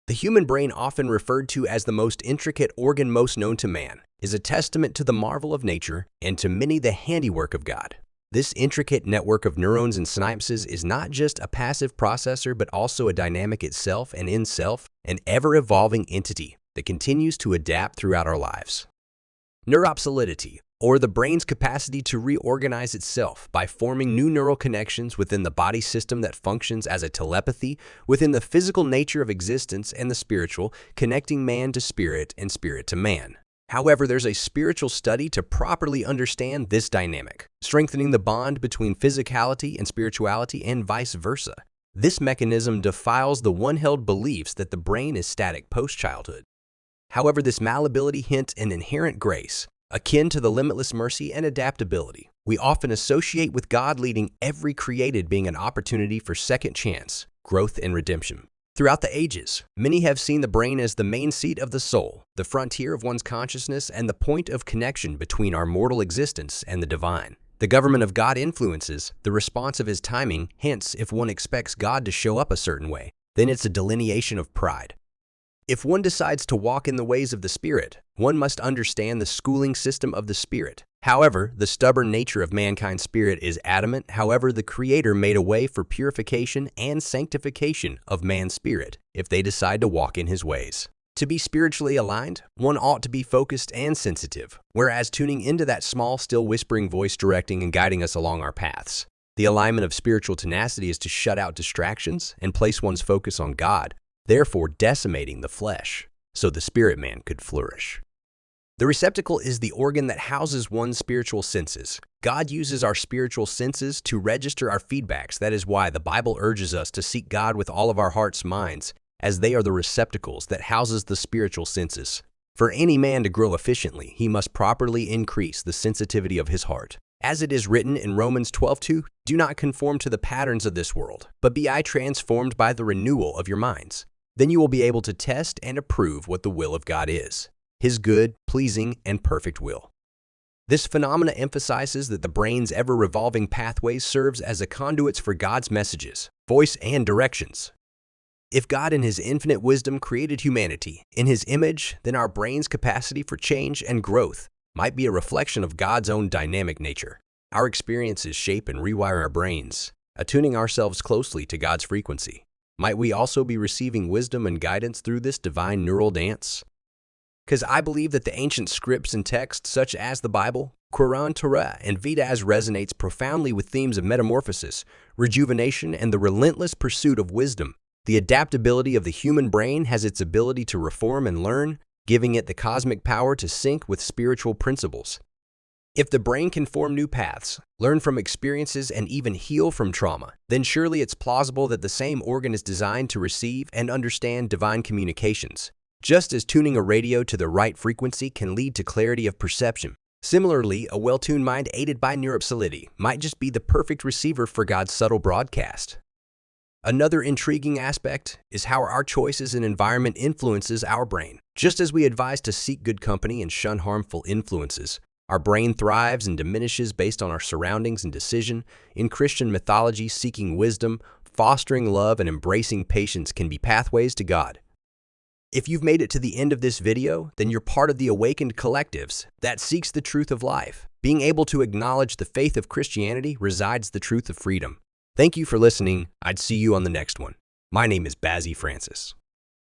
The human brain, often referred to as the most intricate organ most known to man, is a testament to the marvel of nature and to many the handiwork of God. This intricate network of neurons and synapses is not just a passive processor but also a dynamic itself and in self, an ever-evolving entity that continues to adapt throughout our lives. Neuropsolidity, or the brain's capacity to reorganize itself by forming new neural connections within the body system that functions as a telepathy within the physical nature of existence and the spiritual, connecting man to spirit and spirit to man. However, there's a spiritual study to properly understand this dynamic, strengthening the bond between physicality and spirituality and vice versa. This mechanism defiles the one-held beliefs that the brain is static post-childhood. However, this malleability hints an inherent grace, akin to the limitless mercy and adaptability we often associate with God, leading every created being an opportunity for second chance, growth, and redemption. Throughout the ages, many have seen the brain as the main seat of the soul, the frontier of one's consciousness, and the point of connection between our mortal existence and the divine. The government of God influences the response of his timing, hence, if one expects God to show up a certain way, then it's a delineation of pride. If one decides to walk in the ways of the Spirit, one must understand the schooling system of the Spirit. However, the stubborn nature of mankind's spirit is adamant. However, the Creator made a way for purification and sanctification of man's spirit if they decide to walk in his ways. To be spiritually aligned, one ought to be focused and sensitive, whereas tuning into that small, still whispering voice directing and guiding us along our paths. The alignment of spiritual tenacity is to shut out distractions and place one's focus on God, therefore decimating the flesh, so the spirit man could flourish. The receptacle is the organ that houses one's spiritual senses. God uses our spiritual senses to register our feedbacks. That is why the Bible urges us to seek God with all of our hearts, minds, as they are the receptacles that houses the spiritual senses. For any man to grow efficiently, he must properly increase the sensitivity of his heart. As it is written in Romans 12:2, "Do not conform to the patterns of this world, but be transformed by the renewal of your minds. Then you will be able to test and approve what the will of God is, his good, pleasing, and perfect will." This phenomena emphasizes that the brain's ever-revolving pathways serves as a conduits for God's messages, voice, and directions. If God in his infinite wisdom created humanity in his image, then our brain's capacity for change and growth might be a reflection of God's own dynamic nature. Our experiences shape and rewire our brains, attuning ourselves closely to God's frequency. Might we also be receiving wisdom and guidance through this divine neural dance? Because I believe that the ancient scripts and texts such as the Bible, Quran, Torah, and Vedas resonates profoundly with themes of metamorphosis, rejuvenation, and the relentless pursuit of wisdom. The adaptability of the human brain has its ability to reform and learn, giving it the cosmic power to sync with spiritual principles. If the brain can form new paths, learn from experiences, and even heal from trauma, then surely it's plausible that the same organ is designed to receive and understand divine communications. Just as tuning a radio to the right frequency can lead to clarity of perception, similarly, a well-tuned mind aided by neuropsolidity might just be the perfect receiver for God's subtle broadcast. Another intriguing aspect is how our choices and environment influences our brain. Just as we advise to seek good company and shun harmful influences, our brain thrives and diminishes based on our surroundings and decision. In Christian mythology, seeking wisdom, fostering love, and embracing patience can be pathways to God. If you've made it to the end of this video, then you're part of the awakened collectives that seeks the truth of life. Being able to acknowledge the faith of Christianity resides the truth of freedom. Thank you for listening. I'd see you on the next one. My name is Bazzy Francis.